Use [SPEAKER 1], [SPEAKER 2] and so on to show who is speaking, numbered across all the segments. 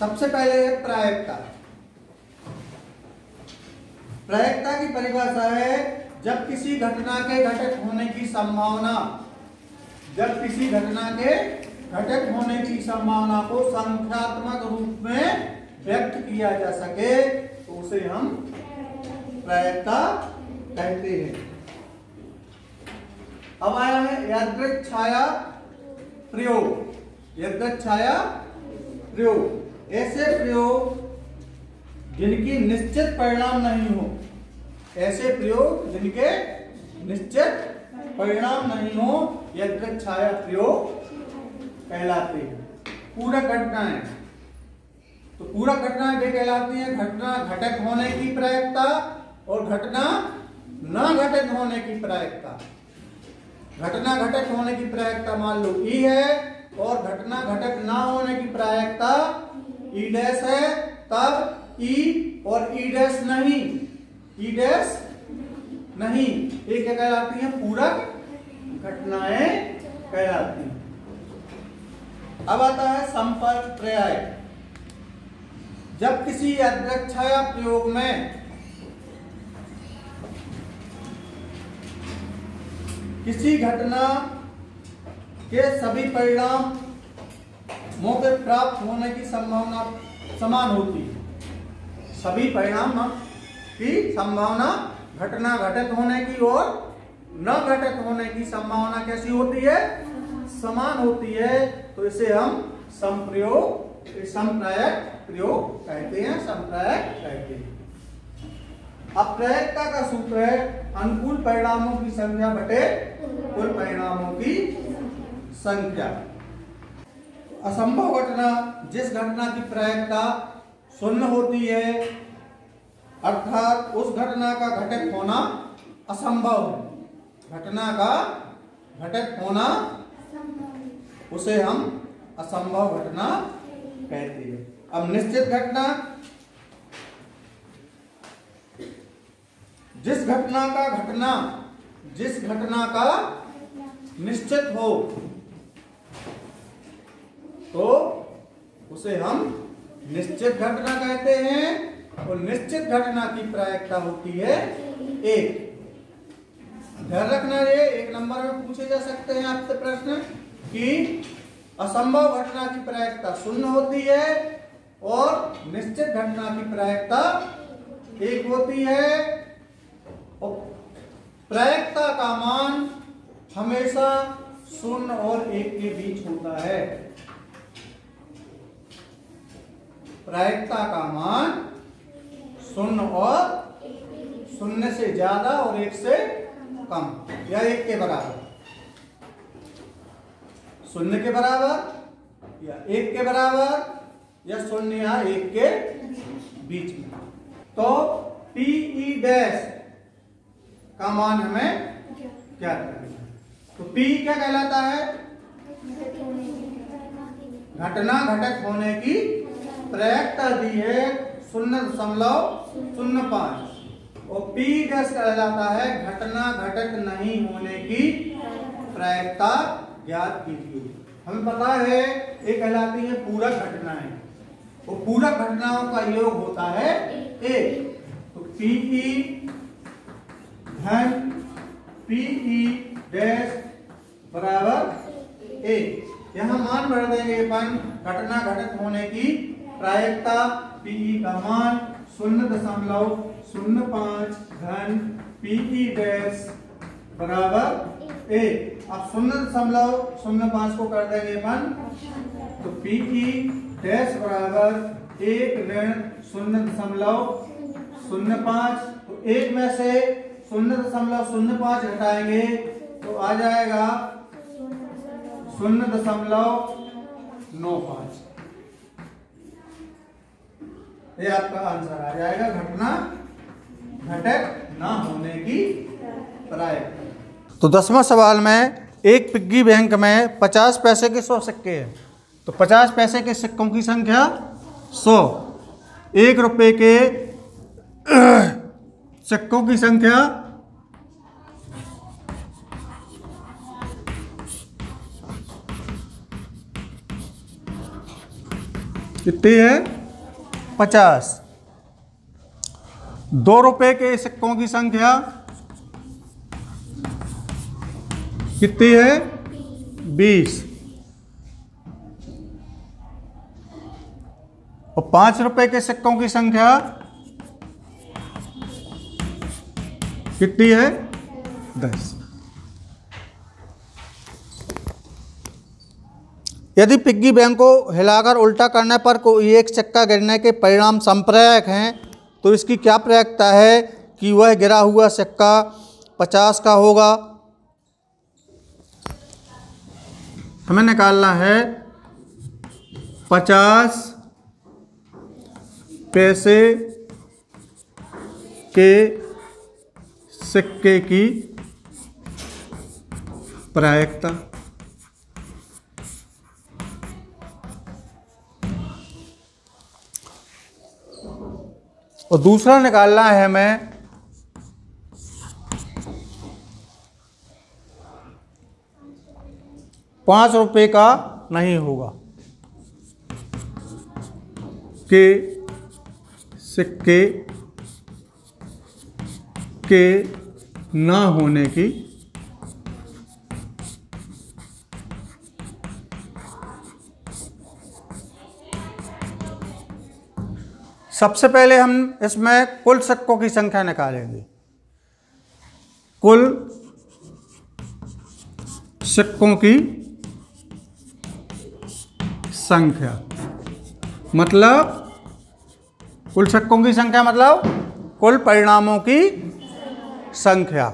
[SPEAKER 1] सबसे पहले है प्रायिकता। प्रायिकता की परिभाषा है जब किसी घटना के घटित होने की संभावना, जब किसी घटना के घटित होने की संभावना को संख्यात्मक रूप में व्यक्त किया जा सके तो उसे हम प्रायिकता कहते हैं। अब आया है यादृच्छिक छाया प्रयोग। यादृच्छिक छाया प्रयोग ऐसे प्रयोग जिनकी निश्चित परिणाम नहीं हो, ऐसे प्रयोग जिनके निश्चित परिणाम नहीं हो यादृच्छिक छाया प्रयोग कहलाते हैं। पूरक घटनाएं, तो पूरक घटनाएं वे कहलाती हैं घटना घटित होने की प्रायिकता और घटना न घटित होने की प्रायिकता। घटना घटित होने की प्रायिकता मान लो ई है और घटना घटित न होने की प्रायिकता ई डैश है, तब ई और ई डैश नहीं, ई डैश नहीं, ये क्या कहलाती हैं? पूरक घटनाएं कहलाती हैं। अब आता है संपर्क पर्याय। जब किसी यादृच्छिक छाया प्रयोग में किसी घटना के सभी परिणाम मौके प्राप्त होने की संभावना समान होती है, सभी परिणाम की संभावना घटना घटित होने की और न घटित होने की संभावना कैसी होती है? समान होती है, तो इसे हम संप्रयोग, संप्रायक प्रयोग कहते हैं, संप्रायक कहते हैं। अब प्रायिकता का सूत्र है अनुकूल परिणामों की संख्या बटे कुल परिणामों की संख्या। असंभव घटना, जिस घटना की प्रायिकता शून्य होती है अर्थात उस घटना का घटित होना असंभव है, घटना का घटित होना उसे हम असंभव घटना कहते हैं। अब निश्चित घटना, जिस घटना का निश्चित हो तो उसे हम निश्चित घटना कहते हैं और निश्चित घटना की प्रायिकता होती है एक। ध्यान रखना, ये एक नंबर में पूछे जा सकते हैं आपसे प्रश्न कि असंभव घटना की प्रायिकता शून्य होती है और निश्चित घटना की प्रायिकता एक होती है और प्रायिकता का मान हमेशा शून्य और एक के बीच होता है। प्रायिकता का मान शून्य और शून्य से ज्यादा और एक से कम या एक के बराबर, शून्य के बराबर या एक के बराबर या शून्य या एक के बीच में। तो पी डैश का मान हमें क्या करना है? तो पी क्या कहलाता है? घटना घटित होने की प्रायिकता दी है 0.05 और पी डैश कहलाता है घटना घटित नहीं होने की प्रायिकता ज्ञात कीजिए। हमें पता है ये कहलाती है पूरक घटनाएं और पूरक घटनाओं का योग होता है एक। तो पीई धन पीई डैश बराबर एक। यहाँ मान भर देंगे अपन घटना घटित होने की प्रायिकता पीई का मान 0.05 धन पीई डैश बराबर एक। अब 0.05 को कर देंगे अपन तो पीई डैश बराबर एक ऋण 0.05। तो एक में से 0.05 घटाएंगे तो आ जाएगा 0.95। ये आपका आंसर आ जाएगा घटना घटित ना होने की प्रायिकता। तो 10वां सवाल में एक पिग्गी बैंक में 50 पैसे के 100 सिक्के हैं। तो 50 पैसे के सिक्कों की संख्या 100, 1 रुपए के सिक्कों की संख्या कितनी है? 50। 2 रुपए के सिक्कों की संख्या कितनी है? 20। और 5 रुपए के सिक्कों की संख्या कितनी है? 10। यदि पिग्गी बैंक को हिलाकर उल्टा करने पर कोई एक सिक्का गिरने के परिणाम संप्रायक हैं तो इसकी क्या प्रायिकता है कि वह गिरा हुआ सिक्का 50 का होगा? हमें निकालना है 50 पैसे के सिक्के की प्रायिकता। और दूसरा निकालना है हमें 5 रुपए का नहीं होगा के सिक्के के ना होने की सबसे पहले हम इसमें कुल सिक्कों की संख्या निकालेंगे। कुल सिक्कों की संख्या मतलब कुल सिक्कों की संख्या मतलब कुल परिणामों की संख्या।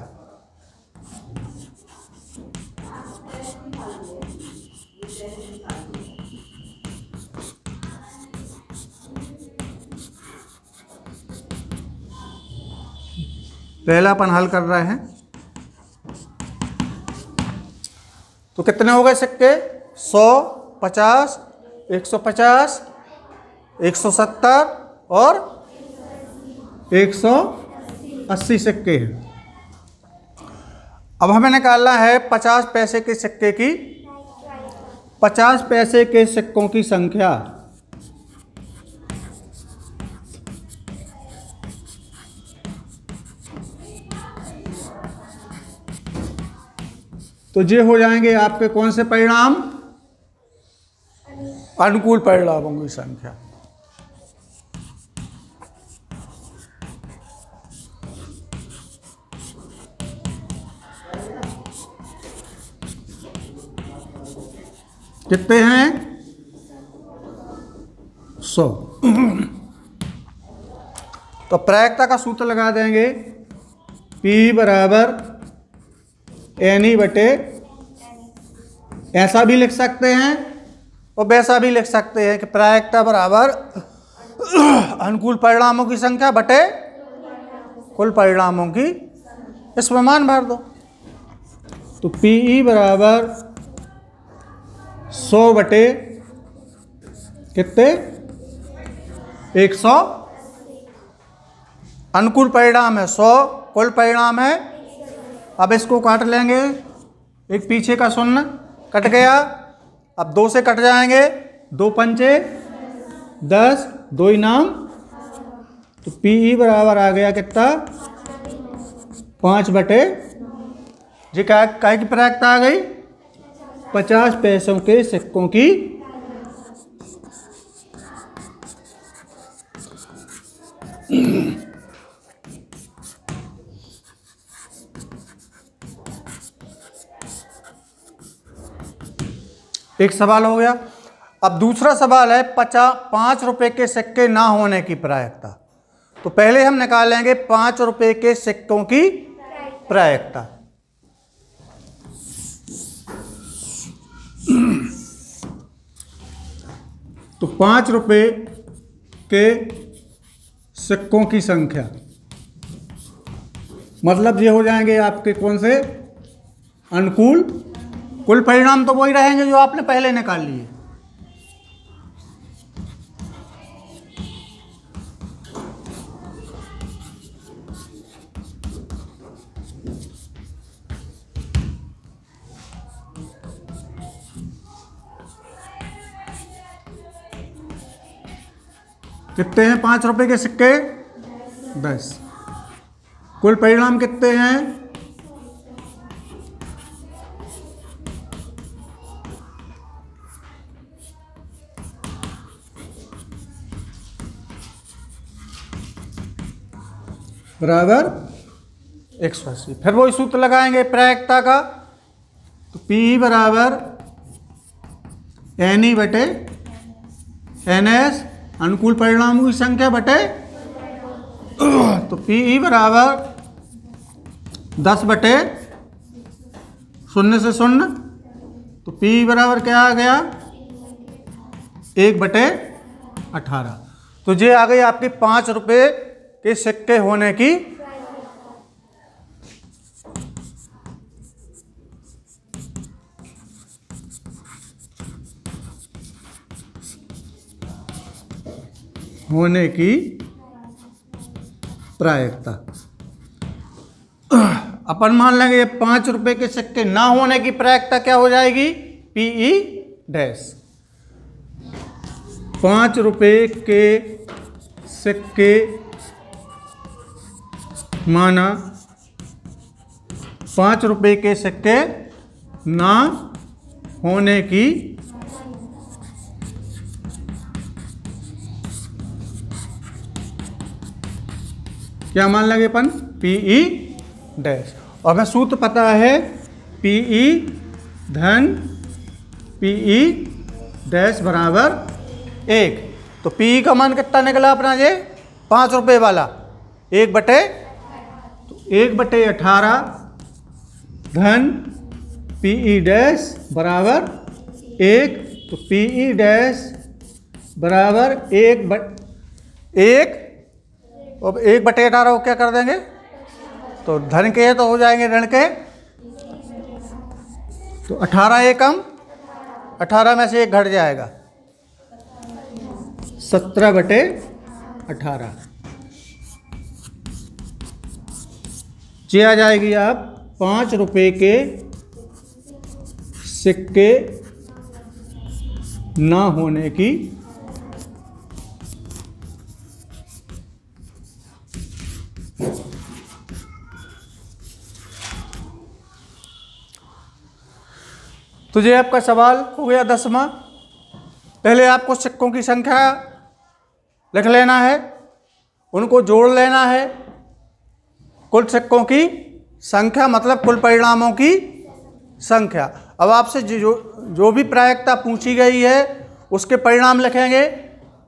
[SPEAKER 1] पहला अपन हल कर रहे हैं तो कितने हो गए सिक्के? 100, 50, 150, 170 और 180 सिक्के हैं। अब हमें निकालना है 50 पैसे के सिक्के की 50 पैसे के सिक्कों की संख्या। तो ये हो जाएंगे आपके कौन से परिणाम? अनुकूल परिणामों की संख्या। कितने हैं? 100। तो प्रायिकता का सूत्र लगा देंगे P बराबर NE बटे, ऐसा भी लिख सकते हैं और वैसा भी लिख सकते हैं कि प्रायिकता बराबर अनुकूल परिणामों की संख्या बटे कुल परिणामों की, इसमें मान भर दो। तो PE बराबर 100 बटे कितने? 100। अनुकूल परिणाम है 100, कुल परिणाम है, अब इसको काट लेंगे, एक पीछे का शून्य कट गया, अब 2 से कट जाएंगे, 2 पंचे 10, 2 इनाम, तो PE बराबर आ गया कितना? 5 बटे, जी क्या की प्रायिकता आ गई? 50 पैसों के सिक्कों की एक सवाल हो गया। अब दूसरा सवाल है 5 रुपए के सिक्के ना होने की प्रायिकता। तो पहले हम निकालेंगे 5 रुपए के सिक्कों की प्रायिकता। तो 5 रुपए के सिक्कों की संख्या मतलब ये हो जाएंगे आपके कौन से? अनुकूल। कुल परिणाम तो वही रहेंगे जो आपने पहले निकाल लिए। कितने हैं 5 रुपए के सिक्के? 10। कुल परिणाम कितने हैं? बराबर 180। फिर वही सूत्र लगाएंगे प्रायिकता का, तो P बराबर NE बटे NS, अनुकूल परिणामों की संख्या बटे, तो PE बराबर 10 बटे 0 से 0, तो PE बराबर क्या आ गया? 1 बटे 18। तो ये आ गई आपकी 5 रुपए के सिक्के होने की प्रायिकता। अपन मान लेंगे ये 5 रुपए के सिक्के ना होने की प्रायिकता क्या हो जाएगी? PE dash. 5 रुपए के सिक्के माना 5 रुपए के सिक्के ना होने की क्या मान लेंगे अपन? PE dash. और हमें सूत्र पता है PE धन PE डैश बराबर 1। तो PE का मान कितना निकला अपना? ये 5 रुपए वाला 1 बटे, तो 1 बटे 18 धन PE डैश बराबर 1। तो PE डैश बराबर 1 अब 1 बटे 18 को क्या कर देंगे? तो धन के तो हो जाएंगे ऋण के, तो 18 एकम 18 में से 1 घट जाएगा, 17 बटे 18। ये आ जाएगी आप 5 रुपए के सिक्के ना होने की तो ये आपका सवाल हो गया 10वां। पहले आपको सिक्कों की संख्या लिख लेना है, उनको जोड़ लेना है। कुल सिक्कों की संख्या मतलब कुल परिणामों की संख्या। अब आपसे जो भी प्रायिकता पूछी गई है उसके परिणाम लिखेंगे।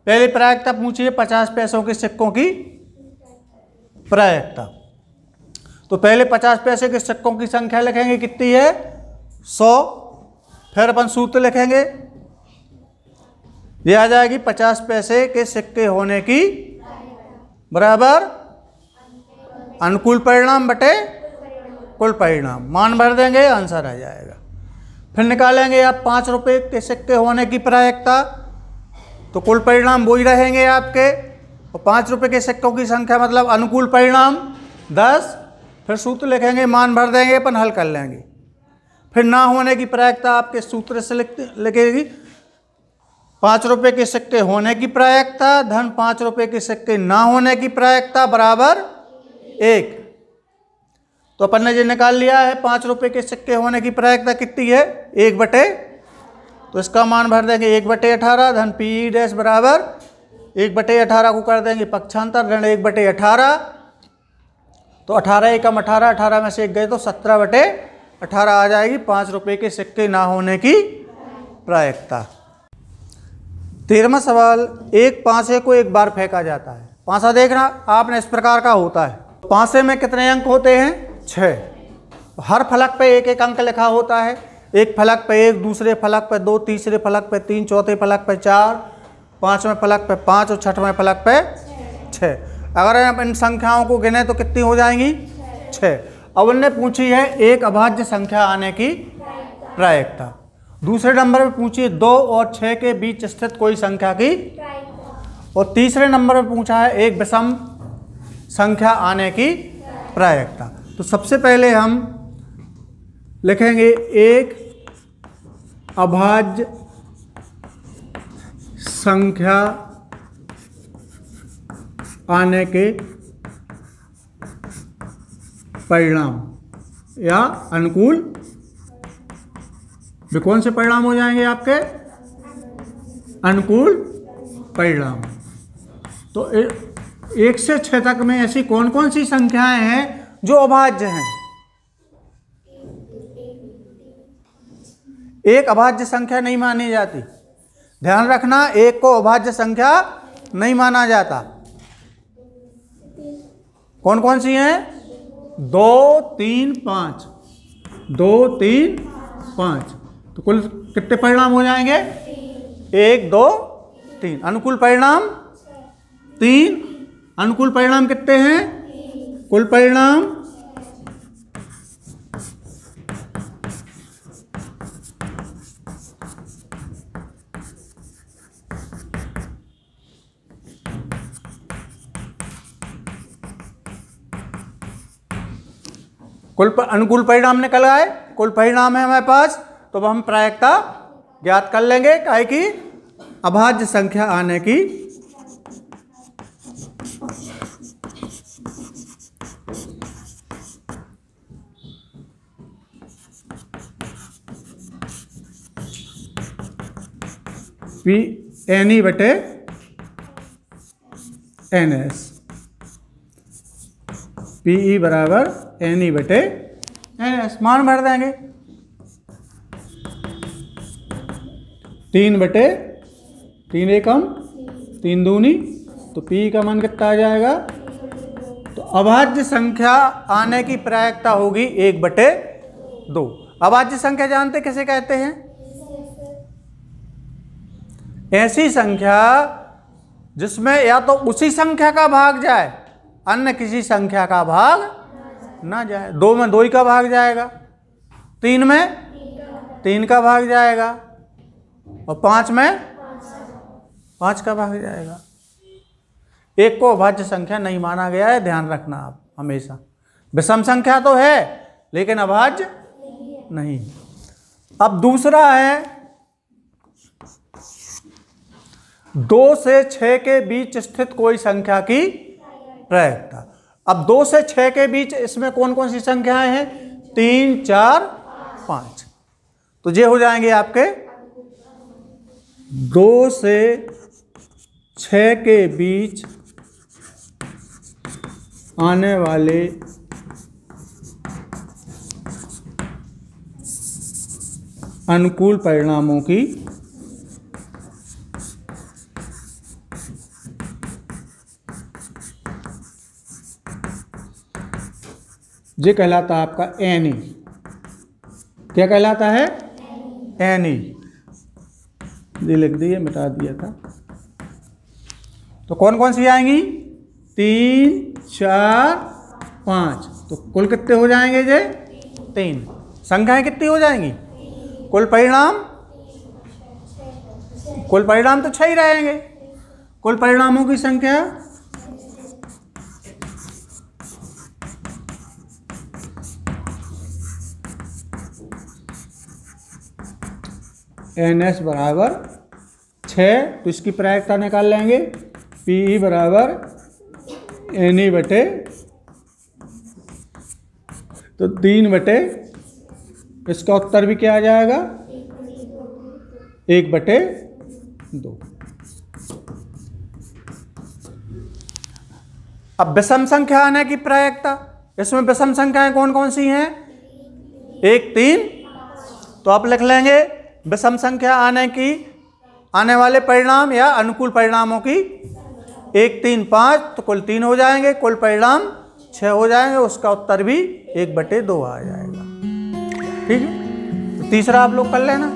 [SPEAKER 1] पहले प्रायिकता पूछी है 50 पैसों के सिक्कों की प्रायिकता, तो पहले 50 पैसे के सिक्कों की संख्या लिखेंगे, कितनी है? 100। फिर अपन सूत्र लिखेंगे, ये आ जाएगी 50 पैसे के सिक्के होने की बराबर अनुकूल परिणाम बटे कुल परिणाम। मान भर देंगे, आंसर आ जाएगा। फिर निकालेंगे आप 5 रुपए के सिक्के होने की प्रायिकता, तो कुल परिणाम वही रहेंगे आपके, और 5 रुपए के सिक्कों की संख्या मतलब अनुकूल परिणाम 10। फिर सूत्र लिखेंगे, मान भर देंगे, अपन हल कर लेंगे। फिर ना होने की प्रायिकता आपके सूत्र से लिखेगी, 5 रुपए के सिक्के होने की प्रायिकता धन 5 रुपए के सिक्के ना होने की प्रायिकता बराबर 1। तो अपन ने ये निकाल लिया है 5 रुपए के सिक्के होने की प्रायिकता कितनी है? 1 बटे, तो इसका मान भर देंगे 1 बटे 18 धन PE डैश बराबर 1 बटे 18 को कर देंगे पक्षांतर, ऋण 1 बटे 18, तो 18 एकम 18, 18 में से 1 गए तो 17 बटे 18 आ जाएगी 5 रुपए के सिक्के ना होने की प्रायिकता। 13वां सवाल, एक पांसे को एक बार फेंका जाता है। पांसा देखना आपने इस प्रकार का होता है। पांसे में कितने अंक होते हैं? 6। हर फलक पे एक एक अंक लिखा होता है। एक फलक पे 1, दूसरे फलक पे 2, तीसरे फलक पे 3, चौथे फलक पे 4, 5वें फलक पे 5 और 6वें फलक पे 6। अगर आप इन संख्याओं को गिने तो कितनी हो जाएंगी? 6। अब उनने पूछी है एक अभाज्य संख्या आने की प्रायिकता। दूसरे नंबर पे पूछी है 2 और 6 के बीच स्थित कोई संख्या की, और तीसरे नंबर पे पूछा है एक विषम संख्या आने की प्रायिकता। तो सबसे पहले हम लिखेंगे एक अभाज्य संख्या आने के परिणाम या अनुकूल, वे कौन से परिणाम हो जाएंगे आपके? अनुकूल परिणाम। तो 1 से 6 तक में ऐसी कौन कौन सी संख्याएं हैं जो अभाज्य हैं? एक अभाज्य संख्या नहीं मानी जाती, ध्यान रखना, एक को अभाज्य संख्या नहीं माना जाता। कौन कौन सी हैं? 2, 3, 5। 2, 3, 5। तो कुल कितने परिणाम हो जाएंगे? 1, 2, 3। अनुकूल परिणाम 3। अनुकूल परिणाम कितने हैं? कुल परिणाम अनुकूल परिणाम निकल आए, कुल परिणाम है हमारे पास। तो अब हम प्रायिकता ज्ञात कर लेंगे, काहे कि अभाज्य संख्या आने की पी एन ई बटे एन एस, पी ई बराबर एन ई बटे एन एस। मान भर देंगे 3 बटे 3 एकम 3 दूनी, तो पी का मान कितना आ जाएगा? तो अभाज्य संख्या आने की प्रायिकता होगी 1 बटे 2। अभाज्य संख्या जानते किसे कहते हैं? ऐसी संख्या जिसमें या तो उसी संख्या का भाग जाए, अन्य किसी संख्या का भाग ना जाए। 2 में 2 ही का भाग जाएगा, 3 में 3 का भाग जाएगा, और 5 में 5 का भाग जाएगा। एक को अभाज्य संख्या नहीं माना गया है, ध्यान रखना आप हमेशा। विषम संख्या तो है लेकिन अभाज्य नहीं। अब दूसरा है 2 से 6 के बीच स्थित कोई संख्या की प्रायिकता। अब 2 से 6 के बीच इसमें कौन कौन सी संख्याएं हैं? 3, 4, 5। तो ये हो जाएंगे आपके 2 से 6 के बीच आने वाले अनुकूल परिणामों की ये कहलाता है आपका एन ई। क्या कहलाता है? N E. ये लिख दिए, मिटा दिया था। तो कौन कौन सी आएंगी? 3, 4, 5। तो कुल कितने हो जाएंगे ये? 3। संख्याएं कितनी हो जाएंगी? कुल परिणाम तो 6 ही रहेंगे। कुल परिणामों की संख्या एन एस बराबर 6। तो इसकी प्रायिकता निकाल लेंगे, पी ई बराबर एन ई बटे, तो 3 बटे, इसका उत्तर भी क्या आ जाएगा? 1 बटे 2। अब विषम संख्या आने की प्रायिकता, इसमें विषम संख्याएं कौन कौन सी हैं? 1, 3। तो आप लिख लेंगे विषम संख्या आने वाले परिणाम या अनुकूल परिणामों की 1, 3, 5। तो कुल 3 हो जाएंगे, कुल परिणाम 6 हो जाएंगे, उसका उत्तर भी 1 बटे 2 आ जाएगा। ठीक है, तो तीसरा आप लोग कर लेना।